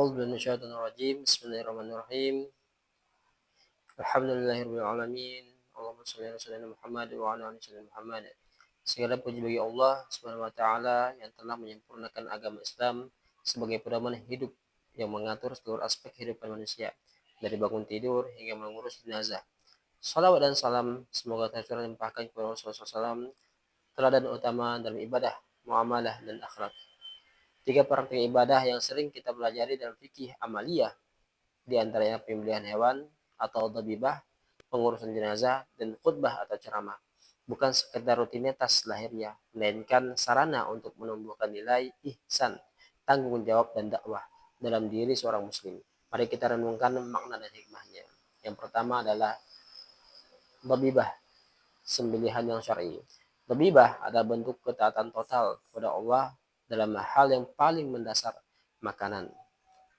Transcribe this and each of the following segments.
A'udzu billahi minasyaitonir rajim. Bismillahirrahmanirrahim. Alhamdulillahirabbil alamin. Allahumma shalli ala sayyidina Muhammad wa ala ali sayyidina Muhammad. Segala puji bagi Allah Subhanahu wa taala yang telah menyempurnakan agama Islam sebagai pedoman hidup yang mengatur seluruh aspek kehidupan manusia, dari bangun tidur hingga mengurus jenazah. Salawat dan salam semoga tercurah limpahkan kepada Rasulullah SAW, teladan utama dalam ibadah, muamalah dan akhlak. Tiga praktik ibadah yang sering kita pelajari dalam fikih amaliyah, di antaranya penyembelihan hewan atau dhabihah, pengurusan jenazah, dan khutbah atau ceramah. Bukan sekedar rutinitas lahiriah, melainkan sarana untuk menumbuhkan nilai ihsan, tanggung jawab dan dakwah dalam diri seorang muslim. Mari kita renungkan makna dan hikmahnya. Yang pertama adalah dhabihah, sembelihan yang syar'i. Dhabihah adalah bentuk ketaatan total kepada Allah dalam hal yang paling mendasar, makanan.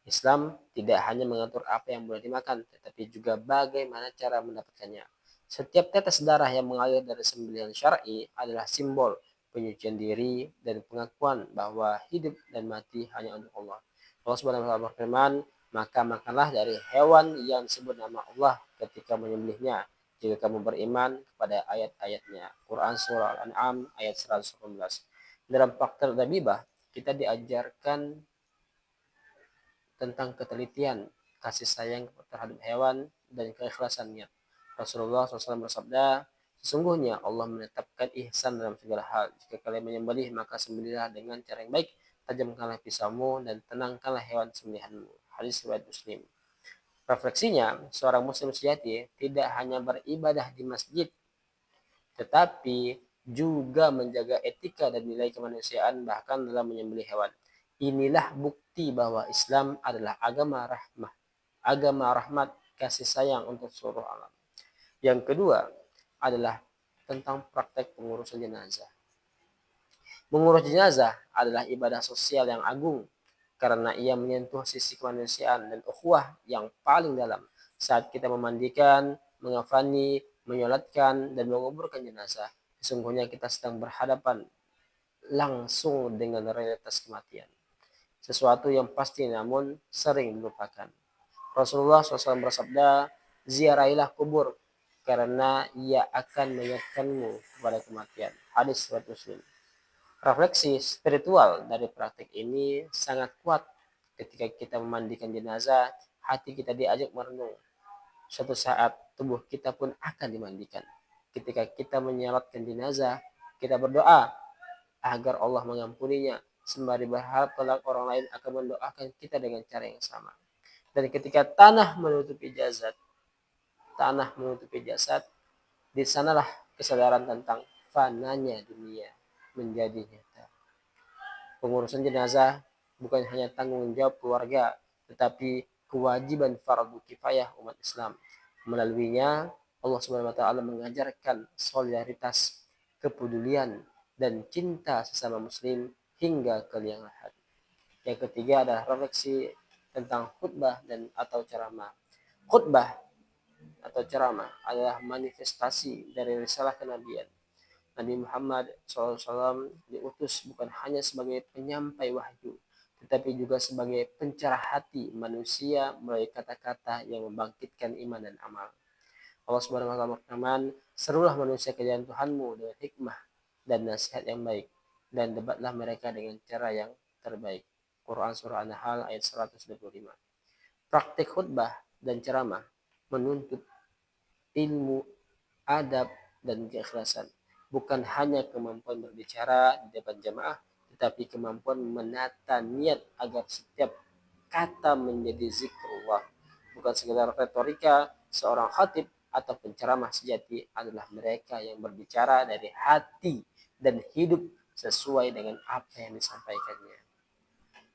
Islam tidak hanya mengatur apa yang boleh dimakan, tetapi juga bagaimana cara mendapatkannya. Setiap tetes darah yang mengalir dari sembelihan syar'i adalah simbol penyucian diri dan pengakuan bahwa hidup dan mati hanya untuk Allah. Allah Subhanahu wa taala berfirman, maka makanlah dari hewan yang disebut nama Allah ketika menyembelihnya, jika kamu beriman kepada ayat-ayatnya. Quran Surah Al-An'am ayat 118. Dalam faktor dhabihah, kita diajarkan tentang ketelitian, kasih sayang terhadap hewan, dan keikhlasan niat. Rasulullah SAW bersabda, sesungguhnya Allah menetapkan ihsan dalam segala hal. Jika kalian menyembelih, maka sembelihlah dengan cara yang baik, tajamkanlah pisaumu dan tenangkanlah hewan sembelihanmu. Hadis riwayat Muslim. Refleksinya, seorang muslim sejati tidak hanya beribadah di masjid, tetapi juga menjaga etika dan nilai kemanusiaan bahkan dalam menyembelih hewan. Inilah bukti bahwa Islam adalah agama rahmat, kasih sayang untuk seluruh alam. Yang kedua adalah tentang praktek pengurusan jenazah. Mengurus jenazah adalah ibadah sosial yang agung karena ia menyentuh sisi kemanusiaan dan ukhuwah yang paling dalam. Saat kita memandikan, mengafani, menyolatkan, dan menguburkan jenazah, sesungguhnya kita sedang berhadapan langsung dengan realitas kematian. Sesuatu yang pasti namun sering dilupakan. Rasulullah SAW bersabda, ziarahilah kubur karena ia akan mengingatkanmu kepada kematian. Hadis riwayat Muslim. Refleksi spiritual dari praktik ini sangat kuat. Ketika kita memandikan jenazah, hati kita diajak merenung. Suatu saat tubuh kita pun akan dimandikan. Ketika kita menyalatkan jenazah, kita berdoa agar Allah mengampuninya, sembari berharap kelak orang lain akan mendoakan kita dengan cara yang sama. Dan ketika tanah menutupi jasad, di sanalah kesadaran tentang fananya dunia menjadi nyata. Pengurusan jenazah bukan hanya tanggung jawab keluarga, tetapi kewajiban fardu kifayah umat Islam. Melaluinya, Allah Subhanahu wa taala mengajarkan solidaritas, kepedulian, dan cinta sesama muslim hingga ke liang lahat. Yang ketiga adalah refleksi tentang khutbah dan atau ceramah. Khutbah atau ceramah adalah manifestasi dari risalah kenabian. Nabi Muhammad SAW diutus bukan hanya sebagai penyampai wahyu, tetapi juga sebagai pencerah hati manusia melalui kata-kata yang membangkitkan iman dan amal. Allah Subhanahu wa taala berfirman, serulah manusia ke jalan Tuhanmu dengan hikmah dan nasihat yang baik, dan debatlah mereka dengan cara yang terbaik. Quran Surah An-Nahl ayat 125. Praktik khutbah dan ceramah menuntut ilmu, adab, dan keikhlasan. Bukan hanya kemampuan berbicara di depan jamaah, tetapi kemampuan menata niat agar setiap kata menjadi zikrullah. Bukan sekedar retorika. Seorang khatib atau penceramah sejati adalah mereka yang berbicara dari hati dan hidup sesuai dengan apa yang disampaikannya.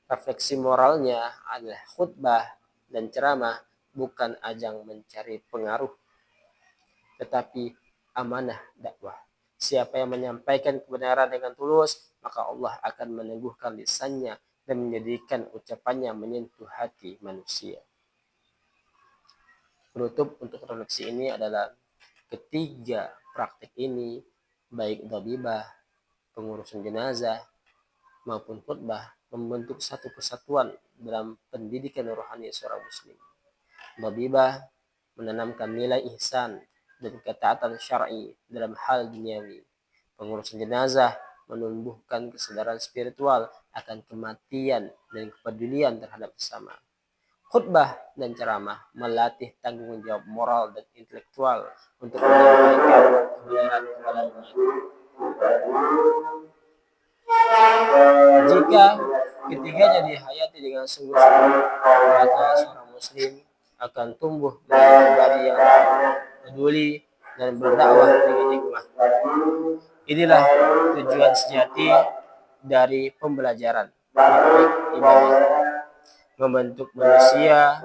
Refleksi moralnya adalah khutbah dan ceramah bukan ajang mencari pengaruh, tetapi amanah dakwah. Siapa yang menyampaikan kebenaran dengan tulus, maka Allah akan meneguhkan lisannya dan menjadikan ucapannya menyentuh hati manusia. Penutup untuk refleksi ini adalah ketiga praktik ini, baik dhabihah, pengurusan jenazah, maupun khutbah, membentuk satu kesatuan dalam pendidikan rohani seorang muslim. Tabibah menanamkan nilai ihsan dan ketaatan syar'i dalam hal duniawi. Pengurusan jenazah menumbuhkan kesadaran spiritual akan kematian dan kepedulian terhadap sesama. Khutbah dan ceramah melatih tanggung jawab moral dan intelektual untuk menyampaikan kebenaran kepada umat. Jika ketiganya dihayati dengan sungguh-sungguh, maka seorang muslim akan tumbuh menjadi pribadi yang peduli dan berdakwah dengan hikmah. Inilah tujuan sejati dari pembelajaran praktik ibadah, membentuk manusia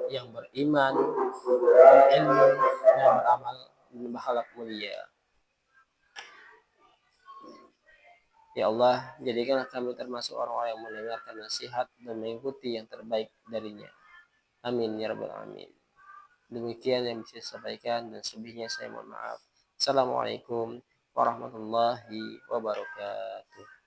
yang beriman, berilmu, dan beramal dan berakhlak mulia. Ya Allah, jadikanlah kami termasuk orang-orang yang mendengarkan nasihat dan mengikuti yang terbaik darinya. Amin ya rabbal alamin. Demikian yang bisa saya sampaikan, dan selebihnya saya mohon maaf. Assalamualaikum warahmatullahi wabarakatuh.